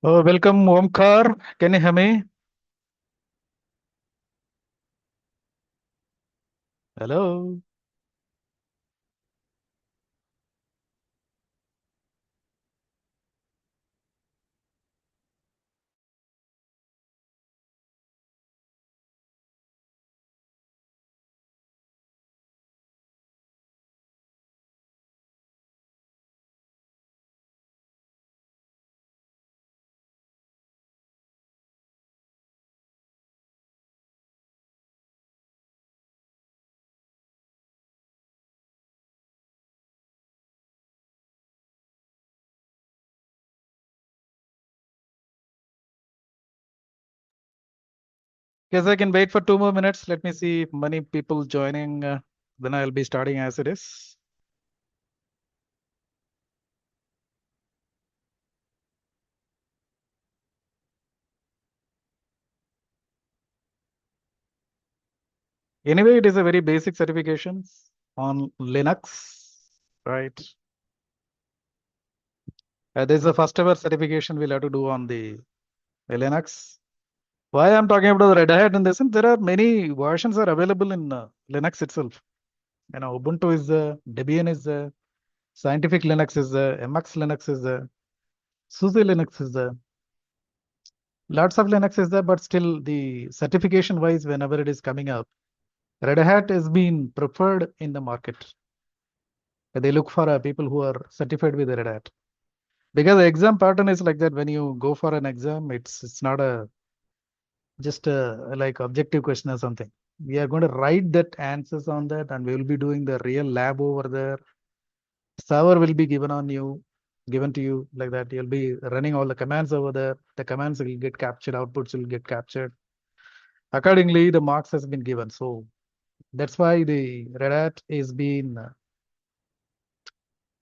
Oh, welcome, Omkar. Can you hear me? Hello. Guess I can wait for 2 more minutes. Let me see if many people joining. Then I'll be starting as it is. Anyway, it is a very basic certification on Linux, right? This is the first ever certification we'll have to do on the Linux. Why I'm talking about the Red Hat in this? There are many versions are available in Linux itself. Ubuntu is there, Debian is there, Scientific Linux is there, MX Linux is there, SUSE Linux is there. Lots of Linux is there, but still the certification wise, whenever it is coming up, Red Hat is being preferred in the market. They look for people who are certified with Red Hat. Because the exam pattern is like that. When you go for an exam, it's not a just a like objective question or something. We are going to write that answers on that, and we will be doing the real lab over there. Server will be given to you like that. You'll be running all the commands over there. The commands will get captured, outputs will get captured. Accordingly, the marks has been given. So that's why the Red Hat is being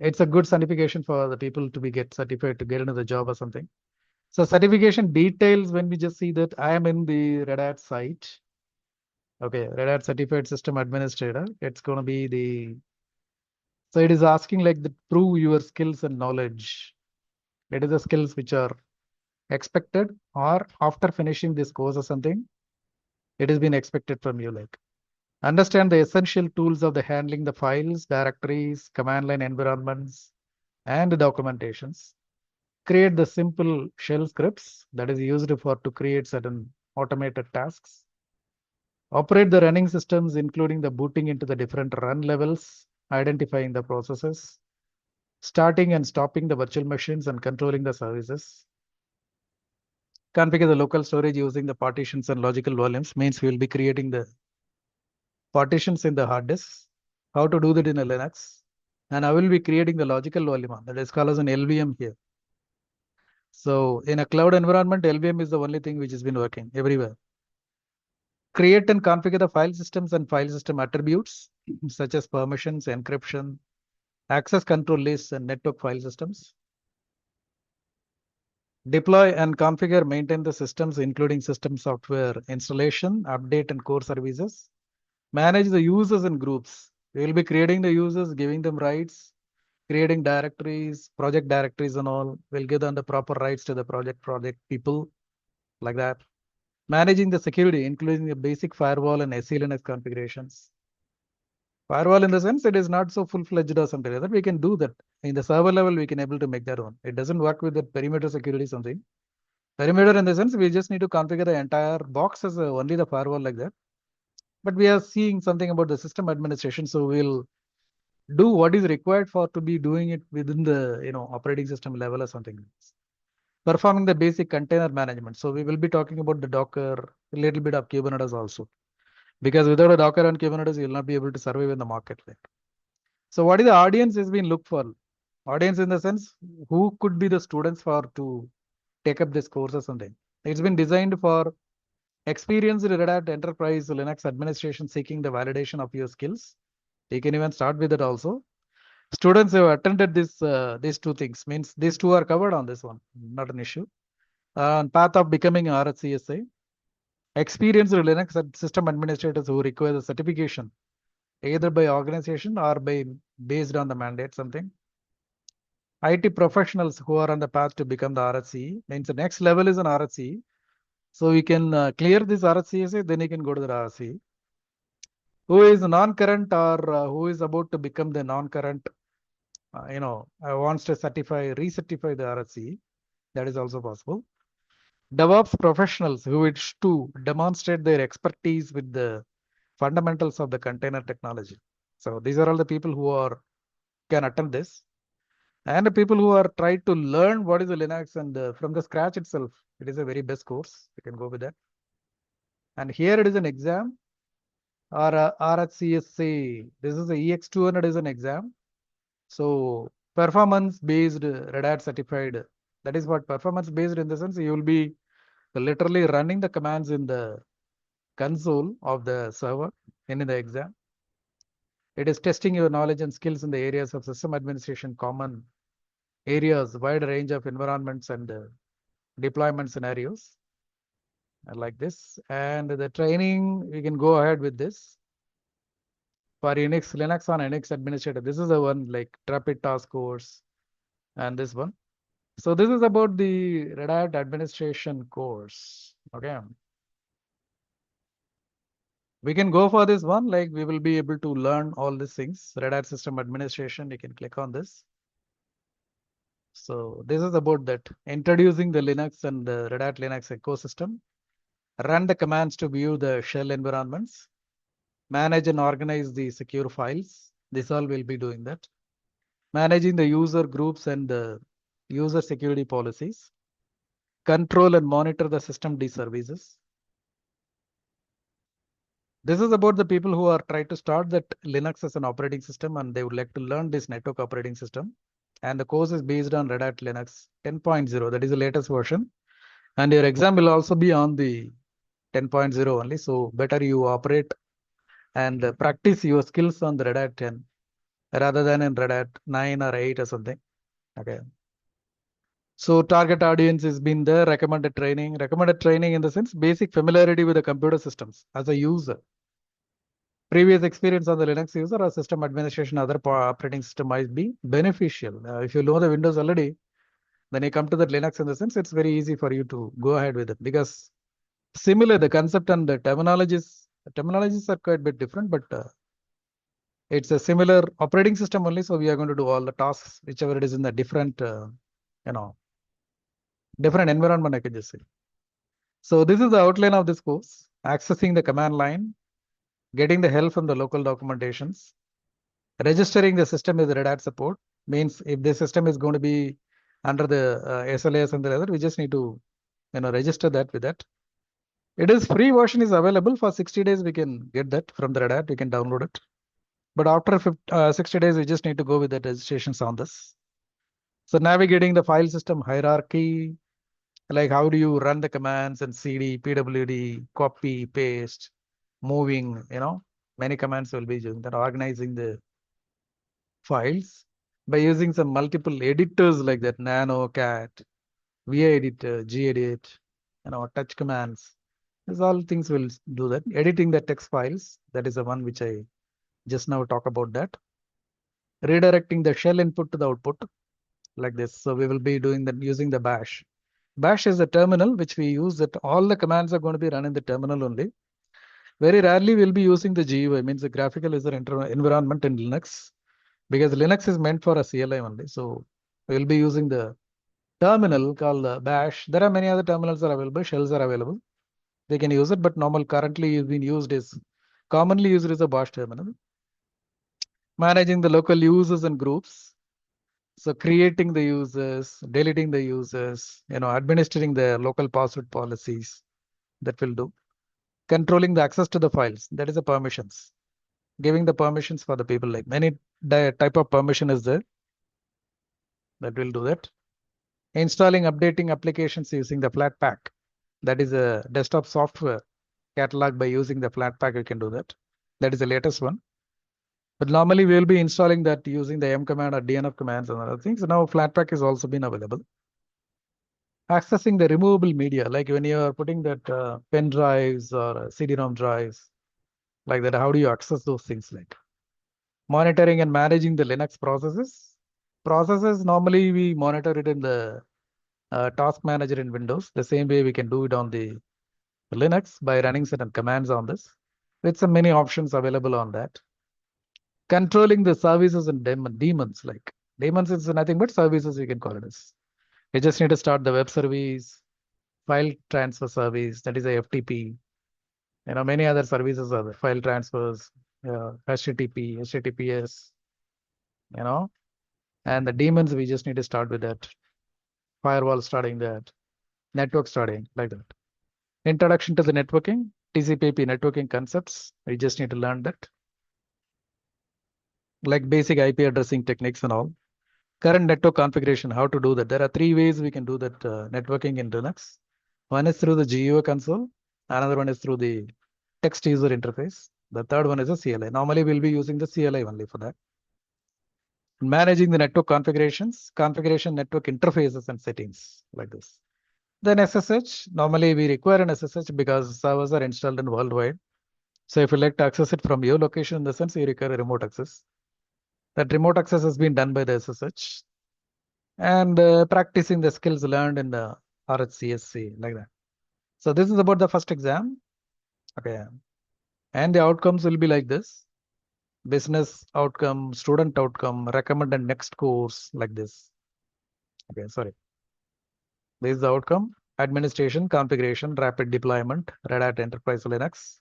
it's a good certification for the people to be get certified to get into the job or something. So certification details, when we just see that I am in the Red Hat site. Okay, Red Hat Certified System Administrator. It's going to be the so it is asking like the prove your skills and knowledge. It is the skills which are expected or after finishing this course or something. It has been expected from you like. Understand the essential tools of the handling the files, directories, command line environments, and the documentations. Create the simple shell scripts that is used for to create certain automated tasks. Operate the running systems, including the booting into the different run levels, identifying the processes, starting and stopping the virtual machines and controlling the services. Configure the local storage using the partitions and logical volumes means we will be creating the partitions in the hard disk. How to do that in a Linux? And I will be creating the logical volume that is called as an LVM here. So in a cloud environment, LVM is the only thing which has been working everywhere. Create and configure the file systems and file system attributes such as permissions, encryption, access control lists, and network file systems. Deploy and configure, maintain the systems, including system software installation, update, and core services. Manage the users and groups. We will be creating the users, giving them rights, creating directories, project directories and all. We'll give them the proper rights to the project people like that. Managing the security, including the basic firewall and SELNS configurations. Firewall in the sense it is not so full-fledged or something like that. We can do that. In the server level, we can able to make that one. It doesn't work with the perimeter security something. Perimeter in the sense we just need to configure the entire box as only the firewall like that. But we are seeing something about the system administration. So we'll do what is required for to be doing it within the operating system level or something. Performing the basic container management. So we will be talking about the Docker, a little bit of Kubernetes also. Because without a Docker and Kubernetes, you will not be able to survive in the market. So what is the audience is being looked for? Audience in the sense, who could be the students for to take up this course or something? It's been designed for experienced Red Hat enterprise Linux administration seeking the validation of your skills. You can even start with it also. Students who have attended these two things means these two are covered on this one, not an issue. Path of becoming RHCSA. Experienced Linux system administrators who require the certification either by organization or by based on the mandate something. IT professionals who are on the path to become the RHCE, means the next level is an RHCE. So you can clear this RHCSA, then you can go to the RHCE. Who is non-current or who is about to become the non-current, wants to recertify the RHCE, that is also possible. DevOps professionals who wish to demonstrate their expertise with the fundamentals of the container technology. So these are all the people who can attend this. And the people who are trying to learn what is the Linux and from the scratch itself, it is a very best course. You can go with that. And here it is an exam or RHCSA. This is the EX200 is an exam. So performance based Red Hat certified. That is what performance based in the sense you will be literally running the commands in the console of the server in the exam. It is testing your knowledge and skills in the areas of system administration, common areas, wide range of environments and deployment scenarios like this. And the training, we can go ahead with this. For Unix, Linux on Unix administrator, this is the one like Rapid Task Course and this one. So this is about the Red Hat administration course. Okay. We can go for this one, like we will be able to learn all these things. Red Hat system administration, you can click on this. So this is about that, introducing the Linux and the Red Hat Linux ecosystem, run the commands to view the shell environments, manage and organize the secure files. This all will be doing that. Managing the user groups and the user security policies, control and monitor the system D services. This is about the people who are trying to start that Linux as an operating system and they would like to learn this network operating system. And the course is based on Red Hat Linux 10.0. That is the latest version. And your exam will also be on the 10.0 only. So better you operate and practice your skills on the Red Hat 10 rather than in Red Hat 9 or 8 or something. Okay. So target audience has been the recommended training in the sense basic familiarity with the computer systems as a user. Previous experience on the Linux user or system administration, other operating system might be beneficial. If you know the Windows already, then you come to the Linux in the sense, it's very easy for you to go ahead with it because similar, the concept and the terminologies are quite a bit different, but it's a similar operating system only. So we are going to do all the tasks, whichever it is in the different, different environment, I can just say. So this is the outline of this course, accessing the command line, getting the help from the local documentations, registering the system with Red Hat support. Means if the system is going to be under the SLAs and the other, we just need to register that with that. It is free version is available for 60 days. We can get that from the Red Hat. We can download it. But after 60 days, we just need to go with the registrations on this. So navigating the file system hierarchy, like how do you run the commands and CD, PWD, copy, paste, moving, many commands will be using that, organizing the files by using some multiple editors like that, Nano, Cat, VA editor, gedit, touch commands. These all things will do that. Editing the text files, that is the one which I just now talk about that. Redirecting the shell input to the output like this. So we will be doing that using the bash. Bash is a terminal which we use that all the commands are going to be run in the terminal only. Very rarely we'll be using the GUI, means the graphical user environment in Linux, because Linux is meant for a CLI only. So we'll be using the terminal called bash. There are many other terminals are available, shells are available. They can use it, but currently being used is commonly used as a bash terminal. Managing the local users and groups. So creating the users, deleting the users, administering the local password policies, that will do. Controlling the access to the files, that is the permissions. Giving the permissions for the people, like many type of permission is there. That will do that. Installing, updating applications using the Flatpak. That is a desktop software catalog by using the Flatpak, you can do that. That is the latest one. But normally we'll be installing that using the M command or DNF commands and other things. So now Flatpak has also been available. Accessing the removable media, like when you are putting that pen drives or CD-ROM drives, like that, how do you access those things? Like monitoring and managing the Linux processes, Processes, normally we monitor it in the task manager in Windows. The same way we can do it on the Linux by running certain commands on this, with some many options available on that. Controlling the services and daemons, like daemons is nothing but services, you can call it as. You just need to start the web service, file transfer service, that is a FTP. Many other services are there, file transfers, HTTP, HTTPS, and the daemons, we just need to start with that. Firewall starting that, network starting like that. Introduction to the networking, TCP/IP networking concepts. We just need to learn that. Like basic IP addressing techniques and all. Current network configuration, how to do that. There are three ways we can do that networking in Linux. One is through the GUI console. Another one is through the text user interface. The third one is a CLI. Normally, we'll be using the CLI only for that. Managing the network configurations, configuration network interfaces and settings like this. Then SSH, normally we require an SSH because servers are installed in worldwide. So if you like to access it from your location, in the sense you require a remote access. That remote access has been done by the SSH. And practicing the skills learned in the RHCSA, like that. So this is about the first exam. Okay. And the outcomes will be like this. Business outcome, student outcome, recommended next course, like this. Okay, sorry. This is the outcome. Administration, configuration, rapid deployment, Red Hat Enterprise Linux,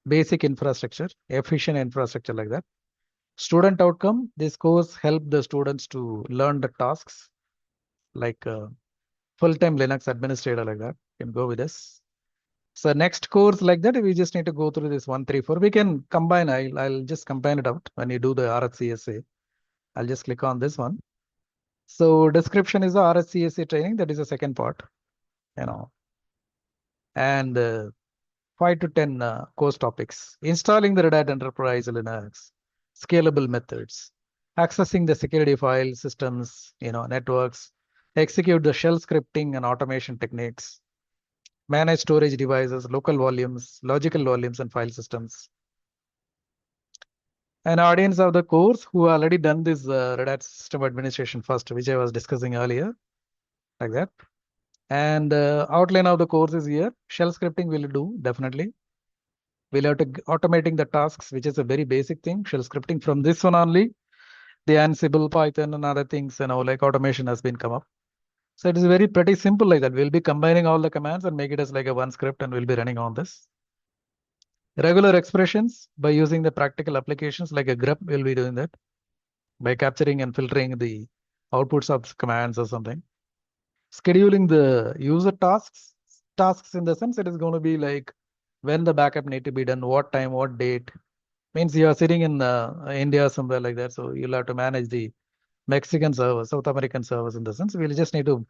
basic infrastructure, efficient infrastructure, like that. Student outcome, this course help the students to learn the tasks like full-time Linux administrator, like that. You can go with this. So next course like that, we just need to go through this 1, 3, 4. We can combine. I'll just combine it out when you do the RHCSA. I'll just click on this one. So description is the RHCSA training. That is the second part, and 5 to 10 course topics. Installing the Red Hat Enterprise Linux, scalable methods, accessing the security file systems, networks, execute the shell scripting and automation techniques, manage storage devices, local volumes, logical volumes, and file systems. An audience of the course who already done this Red Hat system administration first, which I was discussing earlier, like that. And outline of the course is here. Shell scripting will do, definitely. We'll have to automating the tasks, which is a very basic thing. Shell scripting from this one only. The Ansible, Python, and other things, like automation has been come up. So it is very pretty simple like that. We'll be combining all the commands and make it as like a one script, and we'll be running on this. Regular expressions by using the practical applications like a grep, we'll be doing that by capturing and filtering the outputs of commands or something. Scheduling the user tasks in the sense it is going to be like when the backup need to be done, what time, what date. Means you are sitting in India somewhere like that, so you'll have to manage the Mexican servers, South American servers in the sense. We'll just need to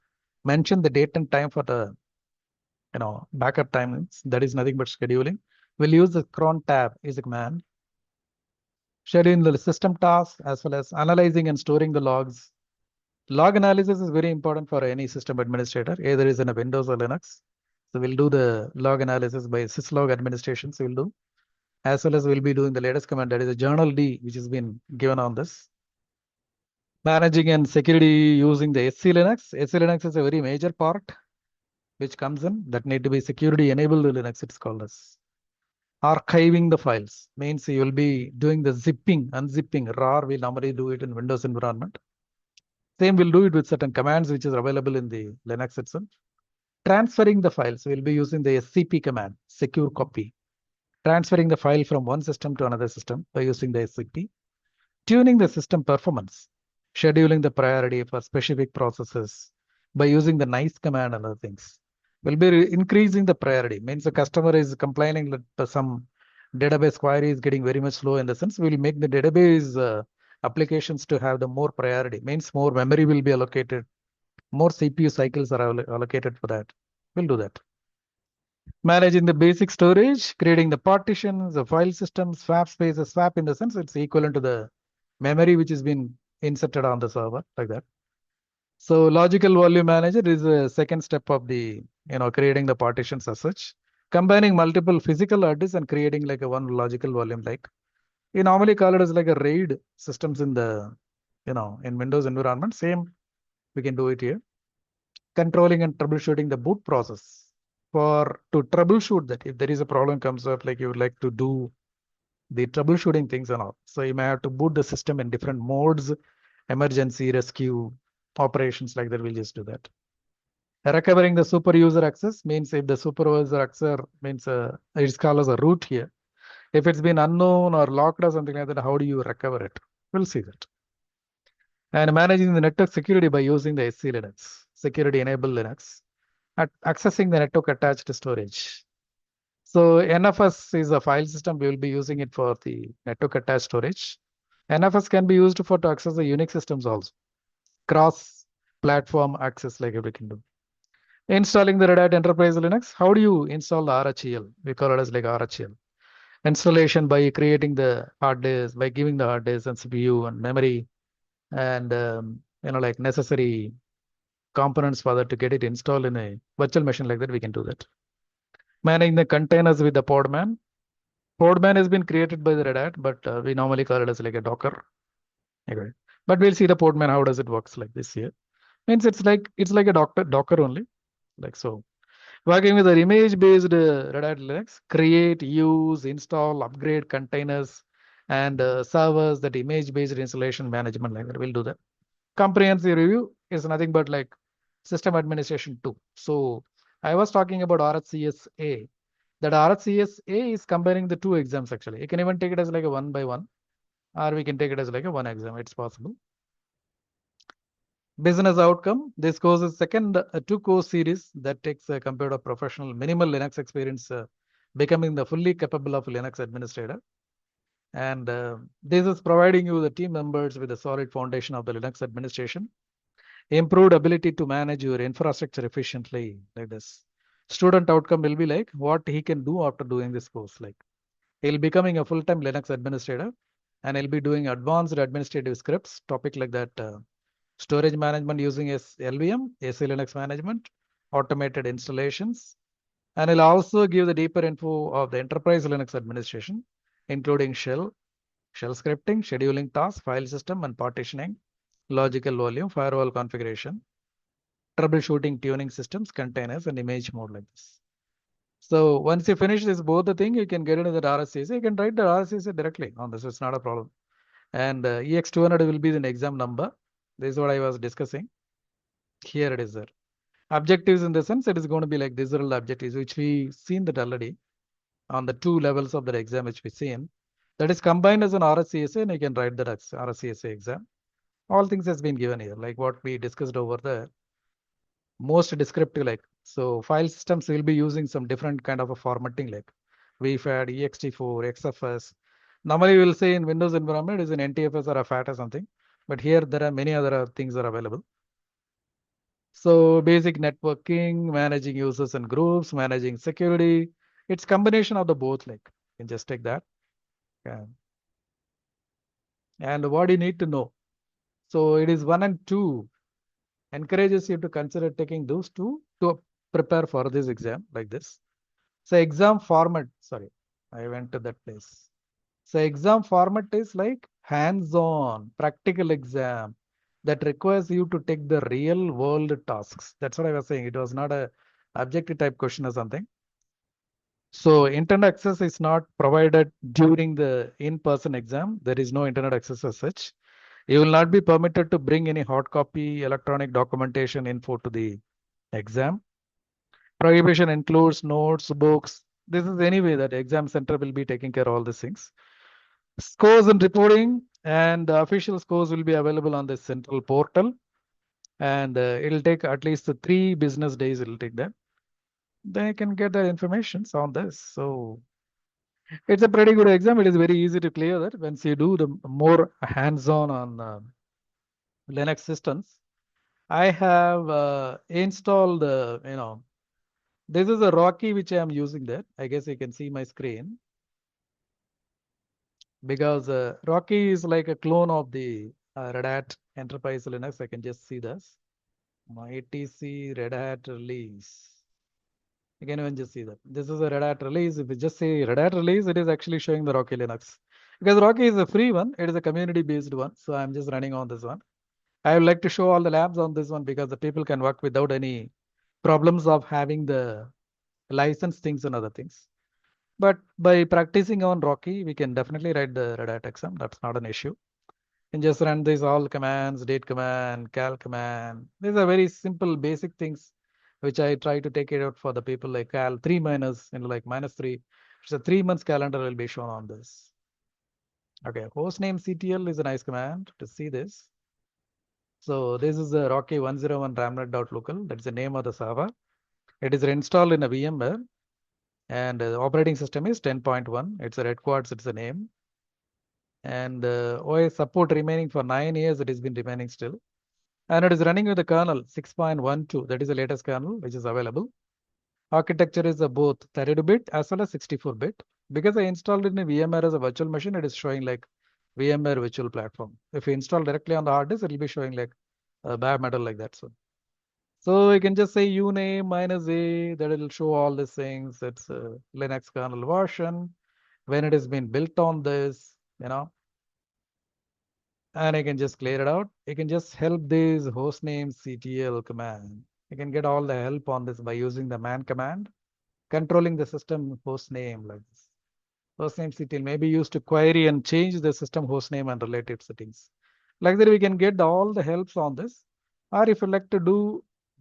mention the date and time for the backup timings. That is nothing but scheduling. We'll use the cron tab is a command. Scheduling the system tasks as well as analyzing and storing the logs. Log analysis is very important for any system administrator, either is in a Windows or Linux. So we'll do the log analysis by syslog administration. So we'll do, as well as we'll be doing the latest command, that is a journal D, which has been given on this. Managing and security using the SC Linux. SC Linux is a very major part which comes in that need to be security enabled Linux, it's called as. Archiving the files means you will be doing the zipping, unzipping. RAR, we normally do it in Windows environment. Same, we'll do it with certain commands which is available in the Linux itself. Transferring the files, we'll be using the SCP command, secure copy. Transferring the file from one system to another system by using the SCP. Tuning the system performance, scheduling the priority for specific processes by using the nice command and other things. We'll be increasing the priority. Means the customer is complaining that some database query is getting very much slow in the sense we'll make the database applications to have the more priority. Means more memory will be allocated, more CPU cycles are allocated for that. We'll do that. Managing the basic storage, creating the partitions, the file systems, swap spaces, swap in the sense it's equivalent to the memory which has been inserted on the server, like that. So logical volume manager is the second step of the, creating the partitions as such. Combining multiple physical hard disks and creating like a one logical volume, like we normally call it as like a RAID systems in the in Windows environment. Same, we can do it here. Controlling and troubleshooting the boot process. To troubleshoot that, if there is a problem comes up, like you would like to do the troubleshooting things and all. So you may have to boot the system in different modes, emergency, rescue, operations like that. We'll just do that. Recovering the super user access means if the super user access means it's called as a root here. If it's been unknown or locked or something like that, how do you recover it? We'll see that. And managing the network security by using the SC Linux, security enabled Linux, accessing the network attached storage. So NFS is a file system. We will be using it for the network attached storage. NFS can be used to access the Unix systems also. Cross platform access like we can do. Installing the Red Hat Enterprise Linux. How do you install the RHEL? We call it as like RHEL. Installation by creating the hard disk, by giving the hard disk and CPU and memory and like necessary components for that to get it installed in a virtual machine like that. We can do that. Managing the containers with the Podman. Podman has been created by the Red Hat, but we normally call it as like a Docker. Okay. But we'll see the Podman, how does it works like this here. Means it's like a Docker only. Like so. Working with the image-based Red Hat Linux, create, use, install, upgrade containers and servers, that image-based installation management like that. We'll do that. Comprehensive review is nothing but like system administration too. So I was talking about RHCSA. That RHCSA is combining the two exams actually. You can even take it as like a 1 by 1, or we can take it as like a one exam. It's possible. Business outcome. This course is second 2-course series that takes a computer professional minimal Linux experience, becoming the fully capable of Linux administrator. And this is providing you the team members with a solid foundation of the Linux administration, improved ability to manage your infrastructure efficiently like this. Student outcome will be like what he can do after doing this course. Like he'll becoming a full-time Linux administrator and he'll be doing advanced administrative scripts, topic like that. Storage management using LVM, AC Linux management, automated installations, and it'll also give the deeper info of the enterprise Linux administration, including shell scripting, scheduling tasks, file system and partitioning, logical volume, firewall configuration, troubleshooting tuning systems, containers, and image mode like this. So once you finish this both the thing, you can get into the RHCSA. You can write the RHCSA directly on this. It's not a problem. And EX200 will be the exam number. This is what I was discussing. Here it is there. Objectives in the sense it is going to be like these are the objectives which we seen that already on the 2 levels of the exam which we seen. That is combined as an RHCSA and you can write that as RHCSA exam. All things has been given here, like what we discussed over there. Most descriptive like. So file systems will be using some different kind of a formatting like VFAT, ext4, XFS. Normally we will say in Windows environment is an NTFS or a FAT or something. But here there are many other things are available. So basic networking, managing users and groups, managing security. It's combination of the both. Like you can just take that. Yeah. And what you need to know. So it is 1 and 2. Encourages you to consider taking those 2 to prepare for this exam like this. So exam format. Sorry, I went to that place. So exam format is like hands-on practical exam that requires you to take the real world tasks. That's what I was saying. It was not a objective type question or something. So internet access is not provided during the in-person exam. There is no internet access as such. You will not be permitted to bring any hard copy electronic documentation info to the exam. Prohibition includes notes, books. This is anyway that exam center will be taking care of all these things. Scores and reporting and official scores will be available on the central portal. And it'll take at least 3 business days. It'll take that. They can get the information on this. So it's a pretty good exam. It is very easy to clear that once you do the more hands-on on Linux systems. I have installed, this is a Rocky which I am using there. I guess you can see my screen. Because Rocky is like a clone of the Red Hat Enterprise Linux. I can just see this. etc Red Hat release. You can even just see that. This is a Red Hat release. If you just say Red Hat release, it is actually showing the Rocky Linux. Because Rocky is a free one, it is a community based one. So I'm just running on this one. I would like to show all the labs on this one because the people can work without any problems of having the license things and other things. But by practicing on Rocky, we can definitely write the Red Hat exam. That's not an issue. And just run these all commands, date command, cal command. These are very simple, basic things which I try to take it out for the people like cal 3 minus, like -3. It's a 3 months calendar will be shown on this. Okay, hostname CTL is a nice command to see this. So this is the Rocky 101 ramnet.local. That's the name of the server. It is installed in a VMware and the operating system is 10.1. It's a Red Quartz, it's a name. And OS support remaining for 9 years, it has been remaining still. And it is running with the kernel 6.12. That is the latest kernel which is available. Architecture is both 32-bit as well as 64-bit. Because I installed it in VMware as a virtual machine, it is showing like VMware virtual platform. If you install directly on the hard disk, it will be showing like bare metal like that. So you can just say uname -a, that will show all these things. It's a Linux kernel version, when it has been built on this, and I can just clear it out. You can just help this hostname CTL command. You can get all the help on this by using the man command, controlling the system hostname like this. Hostname CTL may be used to query and change the system hostname and related settings. Like that, we can get all the helps on this. Or if you like to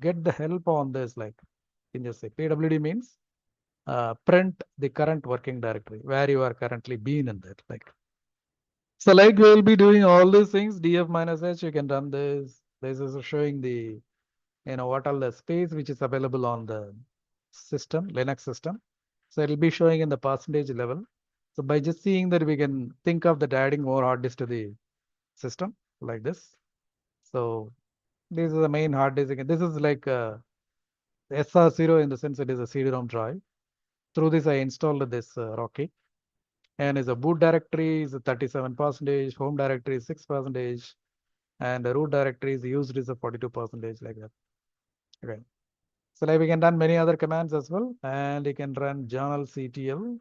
get the help on this, like you can just say PWD means print the current working directory where you are currently being in that. So like we'll be doing all these things, df-h, you can run this. This is showing the, what all the space which is available on the system, Linux system. So it'll be showing in the percentage level. So by just seeing that, we can think of that adding more hard disk to the system like this. So this is the main hard disk. This is like SR0 in the sense it is a CD-ROM drive. Through this, I installed this Rocky. And is a boot directory is a 37%, home directory is 6%, and the root directory is used is a 42% like that. Okay. So like we can run many other commands as well, and you can run journal CTL.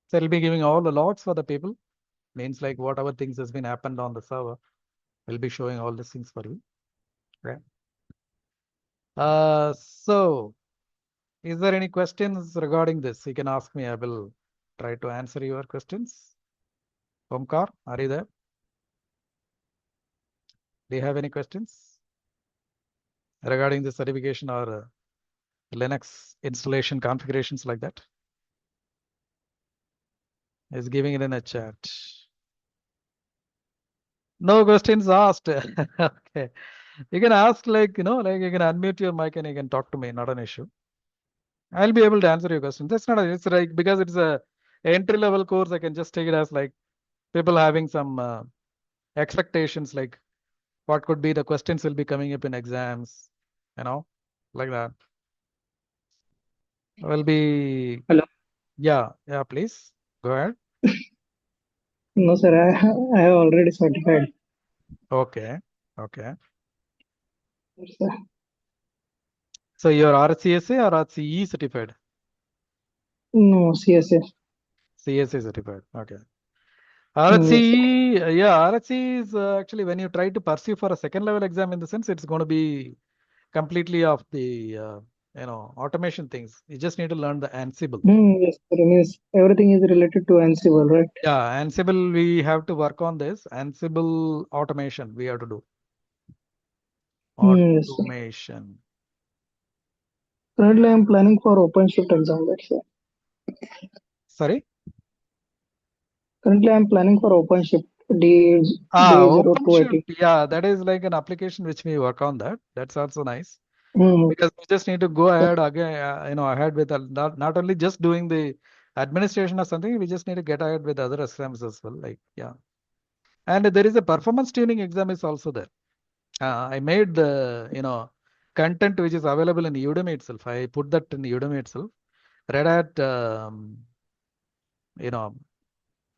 So it'll be giving all the logs for the people. Means like whatever things has been happened on the server, will be showing all these things for you. Okay. So is there any questions regarding this? You can ask me. I will try to answer your questions. Omkar, are you there? Do you have any questions regarding the certification or Linux installation configurations like that? Is giving it in a chat. No questions asked. Okay. You can ask like you can unmute your mic and you can talk to me, not an issue. I'll be able to answer your question. That's not it's like because it's a entry level course, I can just take it as like people having some expectations like what could be the questions will be coming up in exams, like that. Will be Hello. yeah, please go ahead. No, sir. I have already certified. Okay. Yes, sir. So you're RHCSA or RHCE certified? No, CSA. CSA certified. Okay. Yes, sir. RHCE, RHCE is actually when you try to pursue for a second level exam, in the sense it's going to be completely of the automation things. You just need to learn the Ansible. Yes, sir. Means everything is related to Ansible, right? Yeah, Ansible, we have to work on this. Ansible automation we have to do. Yes, sir. Automation. Currently, I am planning for OpenShift exam. That's sir. Sorry? Currently, I am planning for OpenShift D OpenShift. D0280. Yeah, that is like an application which we work on that. That's also nice. Mm, Because we just need to go sir. ahead again, ahead with not only just doing the administration or something, we just need to get ahead with other exams as well. And there is a performance tuning exam is also there. I made the, content which is available in Udemy itself. I put that in Udemy itself. Red Hat, you know,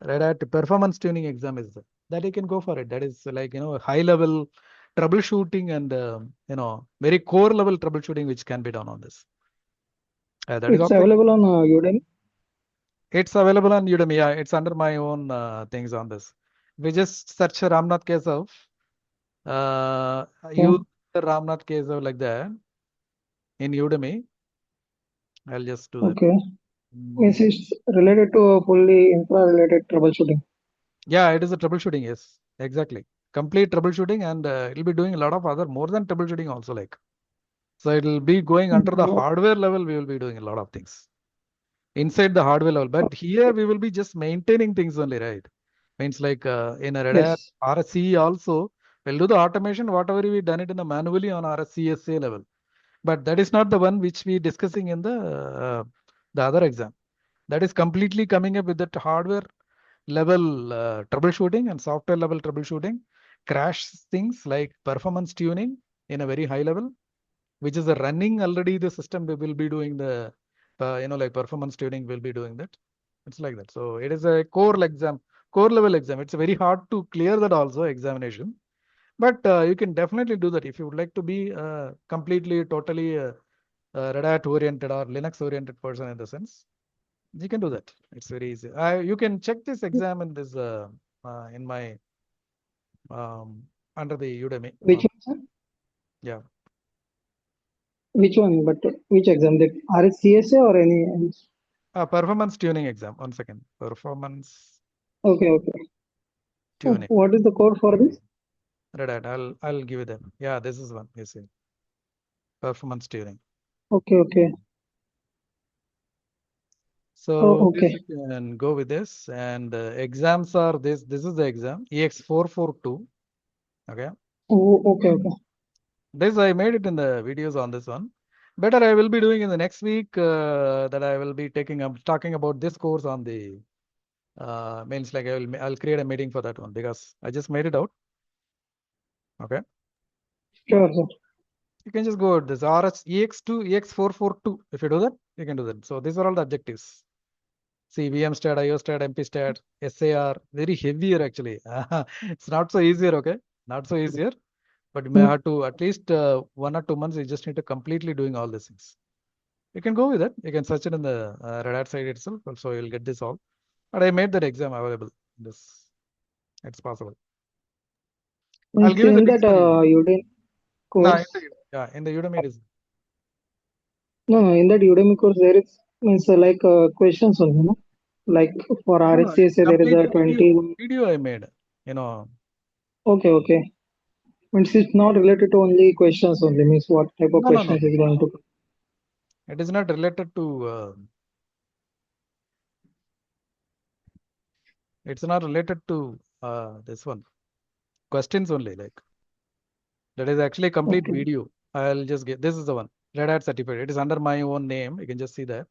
Red Hat performance tuning exam is there. That you can go for it. That is like, high level troubleshooting and, very core level troubleshooting which can be done on this. That is It's also. available on Udemy. It's available on Udemy. Yeah, it's under my own things on this. We just search Ramnath Kesav. Yeah. Use Ramnath Kesav like that in Udemy. I'll just do that. Okay. Mm. Means it's related to fully infra-related troubleshooting. Yeah, it is a troubleshooting. Yes, exactly. Complete troubleshooting, and it'll be doing a lot of other more than troubleshooting also. Like, so it'll be going under the hardware level. We will be doing a lot of things inside the hardware level. But here we will be just maintaining things only, right? Means like in a Redhat Yes. RHCE also, we'll do the automation, whatever we done it in the manually on RHCSA level. But that is not the one which we discussing in the other exam. That is completely coming up with that hardware level troubleshooting and software level troubleshooting, crash things like performance tuning in a very high level, which is a running already the system. We will be doing the like performance tuning will be doing that. It's like that. So it is a core exam, core level exam. It's very hard to clear that also examination, but you can definitely do that if you would like to be completely totally Red Hat oriented or Linux oriented person in the sense. You can do that. It's very easy. You can check this exam in this in my under the Udemy. Which one, sir? Yeah. Which one? But which exam? The RHCSA or any? Performance tuning exam. 1 second. Performance Okay, okay. tuning. What is the code for this? Red Hat. I'll give you them. Yeah, this is one. You see. Performance tuning. Okay, okay. So Oh, this okay. you can go with this, and exams are this. This is the exam EX442. Okay. Oh, okay, okay. This I made it in the videos on this one. Better I will be doing in the next week that I will be taking up talking about this course on the means like I'll create a meeting for that one because I just made it out. Okay. Sure, sir. You can just go with this RHEX2 EX442. If you do that, you can do that. So these are all the objectives. See VMstat, IOstat, MPstat, SAR, very heavier actually. It's not so easier, okay? Not so easier. But you may have to at least 1 or 2 months. You just need to completely doing all these things. You can go with it. You can search it in the Red Hat site itself. So you'll get this all. But I made that exam available. This it's possible. I'll Means give you the in links that for you. Udemy No, course, in the Udemy it is. no, in that Udemy course there is means like questions only, no? Like for No, it's RHCSA there is complete a 20. video I made. You know, Okay, okay. Means it's not related to only questions only. Means what type of no. questions is going to. It is not related to. It's not related to this one. Questions only. Like that is actually a complete Okay, video. I'll just get this is the one. Red Hat certificate. It is under my own name. You can just see that.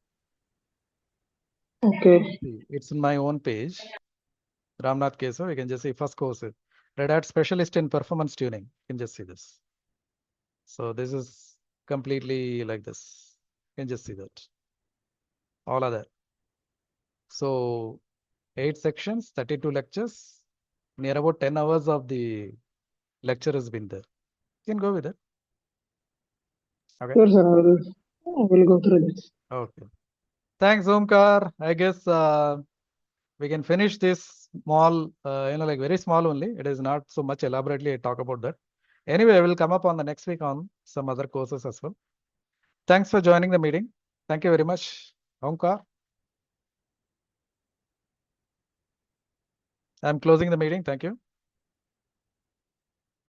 okay. See, it's in my own page. Ramnath Kesav. You can just see first course. Red Hat specialist in performance tuning. You can just see this. So this is completely like this. You can just see that. All of that. So 8 sections, 32 lectures. Near about 10 hours of the lecture has been there. You can go with it. Okay. Sure, sir. I will go through this. Okay. Thanks, Omkar. I guess we can finish this small, like very small only. It is not so much elaborately I talk about that. Anyway, I will come up on the next week on some other courses as well. Thanks for joining the meeting. Thank you very much, Omkar. I'm closing the meeting. Thank you.